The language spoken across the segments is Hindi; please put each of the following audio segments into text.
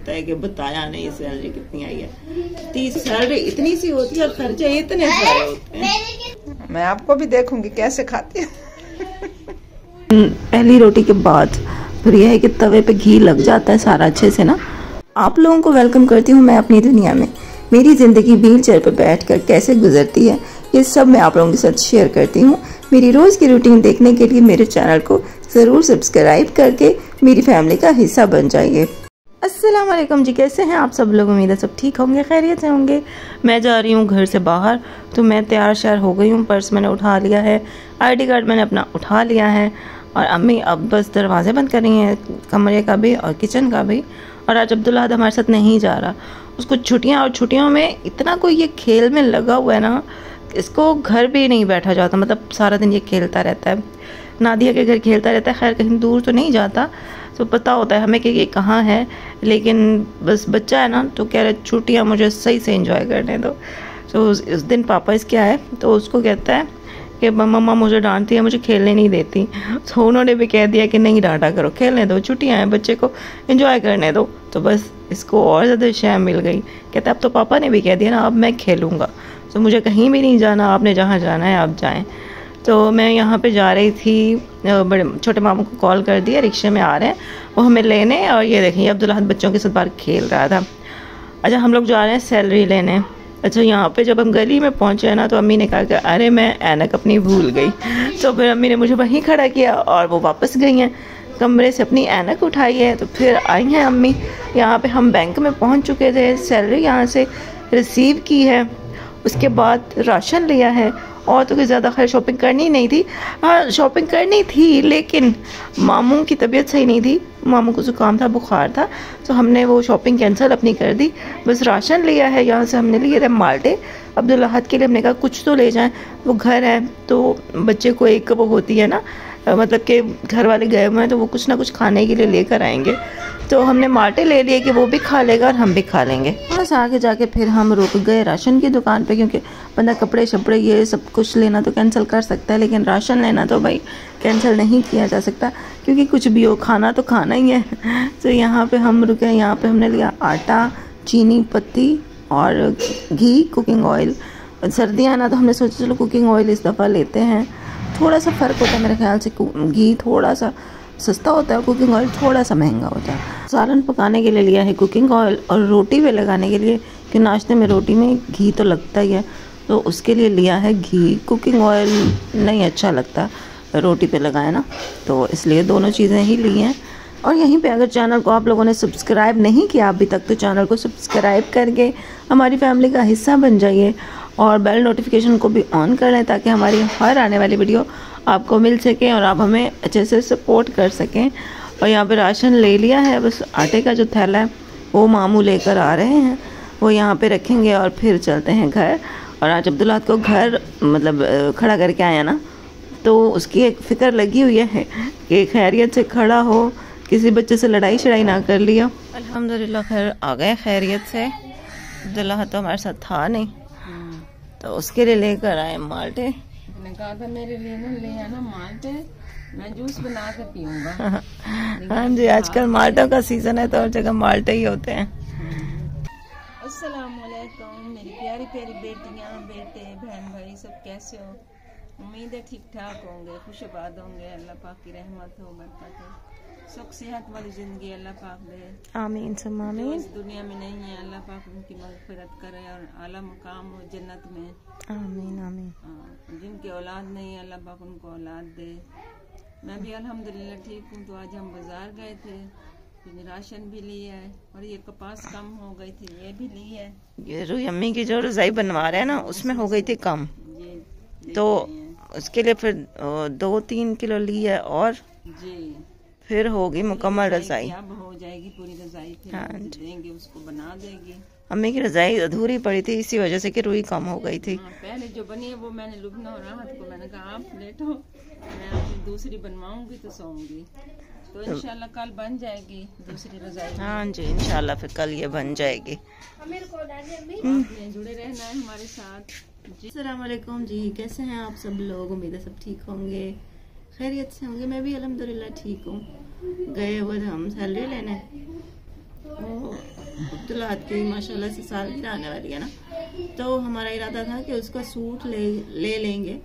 होता है कि बताया नहीं सैलरी कितनी आई है। सैलरी इतनी सी होती है और खर्चे इतने सारे होते हैं। मैं आपको भी देखूंगी कैसे खाती है। पहली रोटी के बाद फिर यह है कि तवे पे घी लग जाता है सारा अच्छे से ना। आप लोगों को वेलकम करती हूँ मैं अपनी दुनिया में। मेरी ज़िंदगी व्हील चेयर पर बैठकर कैसे गुजरती है ये सब मैं आप लोगों के साथ शेयर करती हूँ। मेरी रोज़ की रूटीन देखने के लिए मेरे चैनल को ज़रूर सब्सक्राइब करके मेरी फैमिली का हिस्सा बन जाइए। अस्सलाम वालेकुम जी, कैसे हैं आप सब लोग? उम्मीद है सब ठीक होंगे, खैरियत से होंगे। मैं जा रही हूँ घर से बाहर, तो मैं तैयार श्यार हो गई हूँ। पर्स मैंने उठा लिया है, ID कार्ड मैंने अपना उठा लिया है और अम्मी अब बस दरवाजे बंद कर रही हैं, कमरे का भी और किचन का भी। और आज अब्दुल्ला हमारे साथ नहीं जा रहा, उसको छुट्टियाँ, और छुट्टियों में इतना कोई ये खेल में लगा हुआ है ना, इसको घर भी नहीं बैठा जाता। मतलब सारा दिन ये खेलता रहता है, नादिया के घर खेलता रहता है। खैर कहीं दूर तो नहीं जाता, तो पता होता है हमें कि ये कहाँ है, लेकिन बस बच्चा है ना तो कह रहे छुट्टियाँ मुझे सही से एंजॉय करने दो। तो उस दिन पापा इसके आए तो उसको कहता है कि मम्मा मुझे डांटती है, मुझे खेलने नहीं देती। तो उन्होंने भी कह दिया कि नहीं डांटा करो, खेलने दो, छुट्टियाँ हैं, बच्चे को एंजॉय करने दो। तो बस इसको और ज़्यादा शर्म मिल गई। कहता अब तो पापा ने भी कह दिया ना, अब मैं खेलूँगा, तो मुझे कहीं भी नहीं जाना, आपने जहाँ जाना है आप जाएँ। तो मैं यहाँ पे जा रही थी, बड़े छोटे मामू को कॉल कर दिया, रिक्शे में आ रहे हैं वो हमें लेने। और ये देखिए अब्दुल्ला बच्चों के साथ बाहर खेल रहा था। अच्छा हम लोग जा रहे हैं सैलरी लेने। अच्छा यहाँ पे जब हम गली में पहुँचे ना तो अम्मी ने कहा कि अरे मैं ऐनक अपनी भूल गई। तो फिर अम्मी ने मुझे वहीं खड़ा किया और वो वापस गई हैं, कमरे से अपनी ऐनक उठाई है। तो फिर आई हैं अम्मी। यहाँ पे हम बैंक में पहुँच चुके थे, सैलरी यहाँ से रिसीव की है, उसके बाद राशन लिया है। और तो कोई ज़्यादा खैर शॉपिंग करनी नहीं थी। हाँ शॉपिंग करनी थी, लेकिन मामू की तबीयत सही नहीं थी, मामू को ज़ुकाम था, बुखार था, तो हमने वो शॉपिंग कैंसिल अपनी कर दी। बस राशन लिया है, यहाँ से हमने लिए थे माल्टे अब्दुल्ला हद के लिए। हमने कहा कुछ तो ले जाएं, वो घर है तो बच्चे को एक वो होती है ना, मतलब कि घर वाले गए हुए हैं तो वो कुछ ना कुछ खाने के लिए लेकर आएंगे। तो हमने माल्टे ले लिए कि वो भी खा लेगा और हम भी खा लेंगे। बस आगे जाके फिर हम रुक गए राशन की दुकान पे, क्योंकि बंदा कपड़े शपड़े ये सब कुछ लेना तो कैंसिल कर सकता है, लेकिन राशन लेना तो भाई कैंसिल नहीं किया जा सकता, क्योंकि कुछ भी हो खाना तो खाना ही है। तो यहाँ पे हम रुके, यहाँ पे हमने लिया आटा, चीनी पत्ती और घी, कुकिंग ऑयल। सर्दियाँ ना तो हमने सोचा चलो कुकिंग ऑयल इस दफ़ा लेते हैं, थोड़ा सा फ़र्क होता है मेरे ख्याल से, घी थोड़ा सा सस्ता होता है, कुकिंग ऑयल थोड़ा सा महंगा होता है। सालन पकाने के लिए लिया है कुकिंग ऑयल और रोटी पे लगाने के लिए, कि नाश्ते में रोटी में घी तो लगता ही है, तो उसके लिए लिया है घी। कुकिंग ऑयल नहीं अच्छा लगता रोटी पे लगाए ना, तो इसलिए दोनों चीज़ें ही ली हैं। और यहीं पे अगर चैनल को आप लोगों ने सब्सक्राइब नहीं किया अभी तक, तो चैनल को सब्सक्राइब करके हमारी फैमिली का हिस्सा बन जाइए और बेल नोटिफिकेशन को भी ऑन कर लें, ताकि हमारी हर आने वाली वीडियो आपको मिल सके और आप हमें अच्छे से सपोर्ट कर सकें। और यहाँ पे राशन ले लिया है, बस आटे का जो थैला है वो मामू लेकर आ रहे हैं, वो यहाँ पे रखेंगे और फिर चलते हैं घर। और आज अब्दुल्ला को घर मतलब खड़ा करके आया ना, तो उसकी एक फ़िक्र लगी हुई है कि खैरियत से खड़ा हो, किसी बच्चे से लड़ाई शड़ाई ना कर लिया। अल्हम्दुलिल्लाह खैर आ गए खैरियत से। अब्दुल्ला तो हमारे साथ था नहीं, तो उसके लिए लेकर आए माल्टे। मैंने कहा था मेरे लिए ले आना माल्टे, मैं जूस बना कर पीऊंगा। हाँ जी आजकल माल्टों का सीजन है तो हर जगह माल्टे ही होते हैं। अस्सलाम वालेकुम मेरी प्यारी प्यारी बेटियां, बेटे, बहन भाई सब कैसे हो? उम्मीद है ठीक ठाक होंगे, खुशबाद होंगे। अल्लाह पाक की रहमत हो, बरकत हो, सुख सेहत वाली जिंदगी अल्लाह पाक दे। आमीन सुम्मा आमीन। इस दुनिया में नहीं है अल्लाह पाक उनकी मग़फ़िरत करे और आला मुकाम हो जन्नत में। आमीन आमीन। जिनकी औलाद नहीं है अल्लाह पाक उनको औलाद दे। मैं भी अल्हम्दुलिल्लाह ठीक हूँ। तो आज हम बाजार गए थे, राशन भी लिया है और ये कपास कम हो गई थी, ये भी ली है। ये रूही अम्मी की जो रजाई बनवा रहे हैं ना, उसमें हो गई थी कम, तो उसके लिए फिर 2-3 किलो ली है और जी फिर होगी मुकम्मल रजाई। अब हो जाएगी पूरी रजाई, फिर हाँ देंगे उसको, बना देगी। अम्मी की रजाई अधूरी पड़ी थी इसी वजह से कि रुई कम हो गई थी। पहले जो बनी है वो मैंने लुबना और राहत को मैंने कहा आप लेटो, मैं अपनी दूसरी बनवाऊंगी तो सोऊंगी। तो इंशाल्लाह कल बन जाएगी दूसरी रजाई। हाँ जी इंशाल्लाह फिर कल ये बन जाएगी। जुड़े रहना है हमारे साथ जी। अस्सलाम वालेकुम जी, कैसे हैं आप सब लोग? उम्मीद है सब ठीक होंगे, खैरियत से होंगे। मैं भी अल्हम्दुलिल्लाह ठीक हूँ। गए हुए थे हम सैलरी लेने, अब्दुल्लाहद की माशाल्लाह से सालगिरह आने वाली है ना, तो हमारा इरादा था कि उसका सूट ले लेंगे,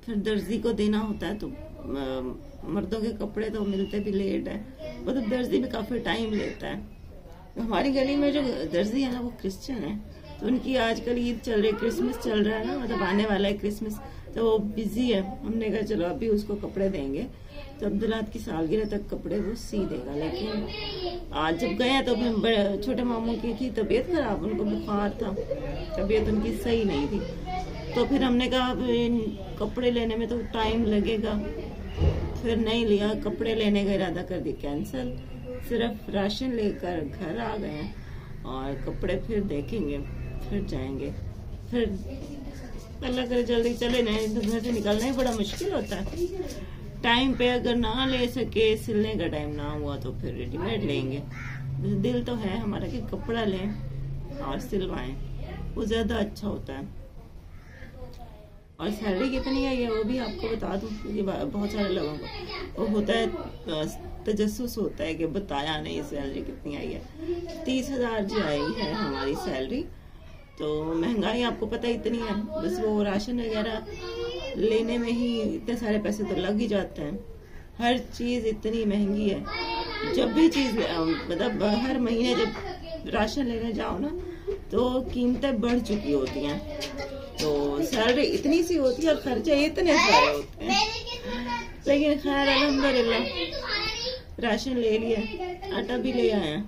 फिर दर्जी को देना होता है, तो मर्दों के कपड़े तो मिलते भी लेट है, मतलब दर्जी भी काफ़ी टाइम लेता है। हमारी गली में जो दर्जी है ना वो क्रिश्चियन है, तो उनकी आजकल ईद चल रही है, क्रिसमस चल रहा है ना, मतलब आने वाला है क्रिसमस, तो वो बिजी है। हमने कहा चलो अभी उसको कपड़े देंगे, तो अब्दुल्लाहद की सालगिरह तक कपड़े वो सी देगा। लेकिन आज जब गए तो फिर छोटे मामू की थी तबीयत खराब, उनको बुखार था, तबीयत उनकी सही नहीं थी, तो फिर हमने कहा कपड़े लेने में तो टाइम लगेगा, फिर नहीं लिया, कपड़े लेने का इरादा कर दिया कैंसिल, सिर्फ राशन लेकर घर आ गए हैं और कपड़े फिर देखेंगे, फिर जाएंगे, फिर अल्लाह करे जल्दी चले, नहीं तो घर से निकलना ही बड़ा मुश्किल होता है। टाइम पे अगर ना ले सके, सिलने का टाइम ना हुआ तो फिर रेडीमेड लेंगे। दिल तो है हमारा कि कपड़ा लें और सिलवाएं, वो ज्यादा अच्छा होता है। और सैलरी कितनी आई है वो भी आपको बता दूं, क्योंकि बहुत सारे लोगों को वो होता है, तजस्सुस होता है कि बताया नहीं सैलरी कितनी आई है। 30,000 जो आई है हमारी सैलरी, तो महंगाई आपको पता है इतनी है, बस वो राशन वगैरह लेने में ही इतने सारे पैसे तो लग ही जाते हैं। हर चीज इतनी महंगी है, जब भी चीज मतलब हर महीने जब राशन लेने जाओ ना तो कीमतें बढ़ चुकी होती हैं, तो सैलरी इतनी सी होती है और खर्चे इतने सारे होते हैं। लेकिन खैर अल्हम्दुलिल्लाह राशन ले लिया, आटा भी ले आए हैं,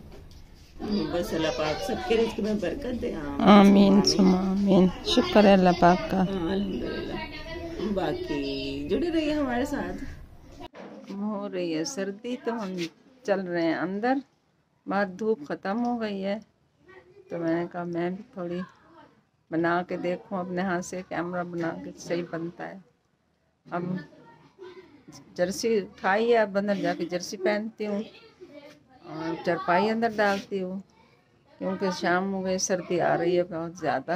बस अल्लाह पाक सबके रिज़्क़ में बरकत दे। आमीन सुमा आमीन, शुक्र है अल्लाह पाक का। अल्हम्दुलिल्लाह। बाकी जुड़े रहिए हमारे साथ। हो रही है सर्दी, तो हम चल रहे हैं अंदर, बाहर धूप ख़त्म हो गई है, तो मैंने कहा मैं भी थोड़ी बना के देखूं, अपने हाथ से कैमरा बना के सही बनता है। अब जर्सी उठाई है, अब अंदर जाके जर्सी पहनती हूँ और चरपाई अंदर डालती हूँ, क्योंकि शाम हो गई, सर्दी आ रही है बहुत ज़्यादा।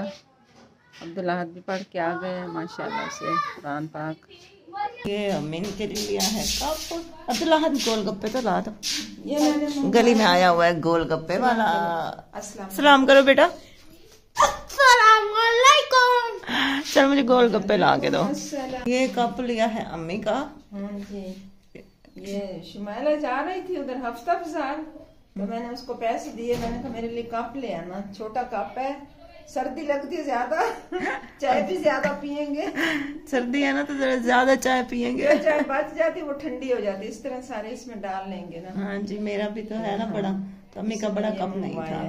अब्दुल्लाहद भी पढ़ के आ गए हैं माशाल्लाह से कुरान पाक। ये अम्मी ने के लिए लिया है कप। अब्दुल्लाहद गोलगप्पे तो ला दो, ये मैंने गली में आया हुआ है गोलगप्पे वाला। सलाम करो बेटा। चल मुझे गोलगप्पे ला के दो। ये कप लिया है अम्मी का। ये शुमाइला जा रही थी उधर हफ्ता बाजार, तो मैंने उसको पैसे दिए, मैंने कहा मेरे लिए कप ले आना, छोटा कप है, सर्दी लगती है ज्यादा, चाय भी ज्यादा पियेंगे, सर्दी है ना तो जरा ज्यादा चाय पियेंगे, चाय बच जाती वो ठंडी हो जाती, इस तरह सारे इसमें डाल लेंगे ना। हाँ जी, मेरा भी तो है ना बड़ा, तो अम्मी का बड़ा कप नहीं था।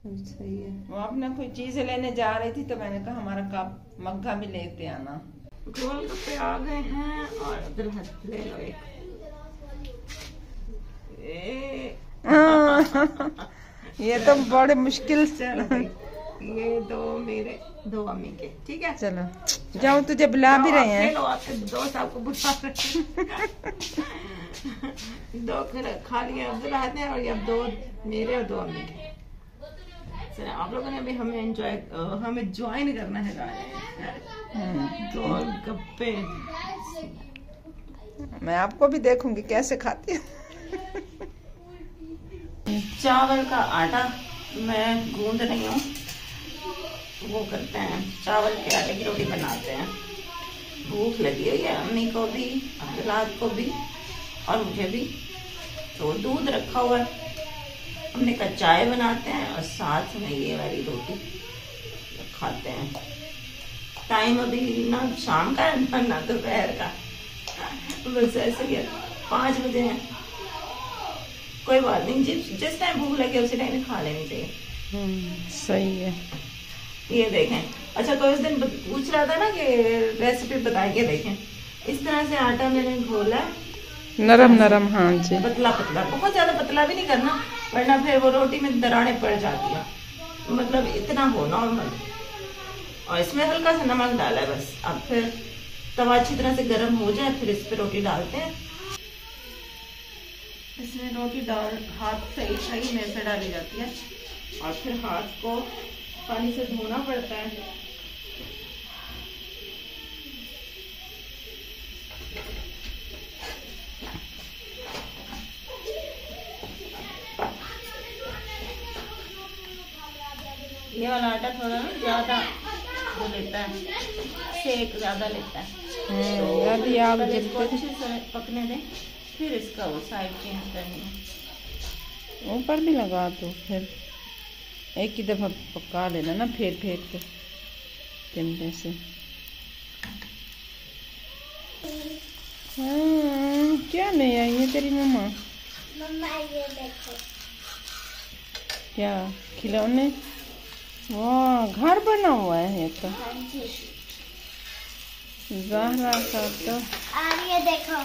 सही है। वो अपना कोई चीज लेने जा रही थी, तो मैंने कहा हमारा कप मग्घा भी लेते आना। गोलगप्पे आ गए हैं और अब्दुल्लाहद ले लो एक। ये तो बड़े मुश्किल से, ये दो मेरे, दो अम्मी के, ठीक है। चलो जाओ, तुझे बुला भी रहे हैं, आपके दोस्त आपको बुला रहे हैं। दो खा लिए अब्दुल्लाहद ने, और ये अब दो मेरे और दो अम्मी के। आप लोगों ने भी हमें ज्वाइन करना है गोलगप्पे। मैं आपको भी देखूंगी कैसे खाती हूँ। चावल का आटा मैं गूंद रही हूँ, वो करते हैं चावल के आटे की रोटी बनाते हैं। भूख लगी हुई है अम्मी को भी, अब्दुल्लाहद को भी और मुझे भी, तो दूध रखा हुआ है, हमने का चाय बनाते हैं और साथ में ये वाली रोटी खाते हैं। टाइम अभी ना शाम का है ना दोपहर का, बस ऐसे ही 5 बजे हैं। कोई बात नहीं, जिस टाइम भूख लगे उसी टाइम खा लेनी चाहिए। सही है। ये देखें, अच्छा कोई उस दिन पूछ रहा था ना कि रेसिपी बताइए, देखें इस तरह से आटा मैंने घोला, नरम नरम, हाँ जी, पतला पतला, बहुत ज्यादा पतला भी नहीं करना वरना फिर वो रोटी में दरारें पड़ जाती है, मतलब इतना हो नॉर्मल। और इसमें हल्का सा नमक डाला है बस। अब फिर तवा अच्छी तरह से गर्म हो जाए, फिर इस पे रोटी डालते हैं। इसमें रोटी डाल हाथ से सही में से डाली जाती है और फिर हाथ को पानी से धोना पड़ता है। ये वाला आटा थोड़ा ज़्यादा वो लेता है, सेक ज़्यादा लेता है। अभी आप इसको अच्छे से पकने दें, फिर इसका वो साइड चेंज करनी है। ऊपर भी लगा दो, फिर एक ही दफ़ा पका लेना ना, फेर फेर के चिमटे से। क्या नहीं आई है तेरी मम्मा? ये देखो क्या खिलौने? वाह, घर बना हुआ है ये तो। ज़हरा का तो। और ये देखो,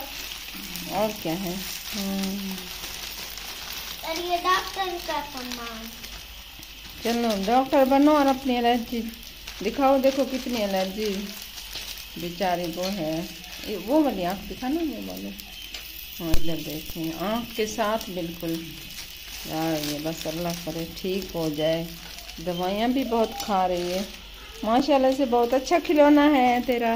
और क्या है? और ये डॉक्टर का सामान। चलो डॉक्टर बनो और अपनी एलर्जी दिखाओ। देखो कितनी एलर्जी बेचारी को है। वो वाली आँख दिखाना, वो वाली। हाँ इधर देखें, आँख के साथ बिल्कुल। यार ये बस अल्लाह करे ठीक हो जाए। दवाइयाँ भी बहुत खा रही है माशाल्लाह से। बहुत अच्छा खिलौना है तेरा।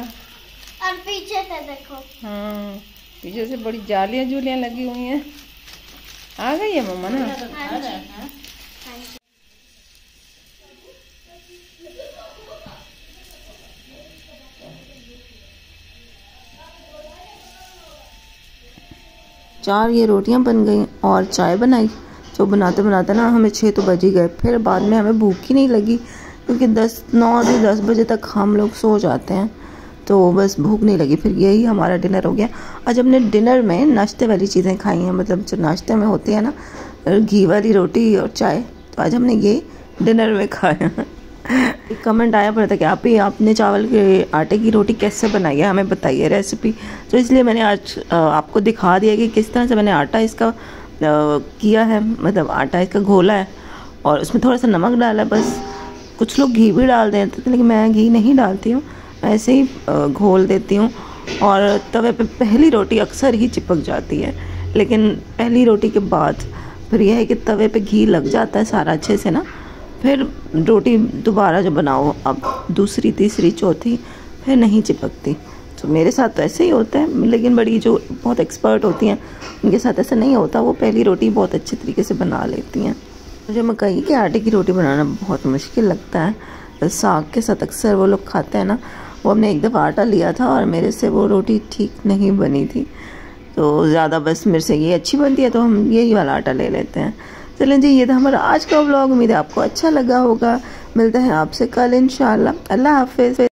और पीछे से देखो। हाँ पीछे से बड़ी जालियाँ जूलियाँ लगी हुई हैं। आ गई है मम्मा ना? हाँ जी। चार ये रोटियां बन गई और चाय बनाई। जो बनाते बनाते ना हमें 6 तो बज ही गए। फिर बाद में हमें भूख ही नहीं लगी, क्योंकि 9 से 10 बजे तक हम लोग सो जाते हैं, तो बस भूख नहीं लगी। फिर यही हमारा डिनर हो गया। आज हमने डिनर में नाश्ते वाली चीज़ें खाई हैं, मतलब जो नाश्ते में होती है ना, घी वाली रोटी और चाय। तो आज हमने ये डिनर में खाया। एक कमेंट आया पड़ा था कि आपने चावल के आटे की रोटी कैसे बनाई है, हमें बताइए रेसिपी। तो इसलिए मैंने आज आपको दिखा दिया कि किस तरह से मैंने आटा इसका किया है, मतलब आटा इसका घोला है और उसमें थोड़ा सा नमक डाला है बस। कुछ लोग घी भी डाल देते हैं, लेकिन मैं घी नहीं डालती हूँ, ऐसे ही घोल देती हूँ। और तवे पे पहली रोटी अक्सर ही चिपक जाती है, लेकिन पहली रोटी के बाद फिर यह है कि तवे पे घी लग जाता है सारा अच्छे से ना, फिर रोटी दोबारा जब बनाओ, अब दूसरी तीसरी चौथी, फिर नहीं चिपकती। तो मेरे साथ तो ऐसे ही होता है, लेकिन बड़ी जो बहुत एक्सपर्ट होती हैं उनके साथ ऐसा नहीं होता। वो पहली रोटी बहुत अच्छे तरीके से बना लेती हैं। मुझे मकई के आटे की रोटी बनाना बहुत मुश्किल लगता है। साग के साथ अक्सर वो लोग खाते हैं ना। वो हमने एक दफ़ा आटा लिया था और मेरे से वो रोटी ठीक नहीं बनी थी, तो ज़्यादा बस मेरे से ये अच्छी बनती है तो हम यही वाला आटा ले लेते हैं। चलें जी, ये था हमारा आज का व्लॉग। उम्मीद है आपको अच्छा लगा होगा। मिलते हैं आपसे कल इंशाल्लाह। अल्लाह हाफिज़।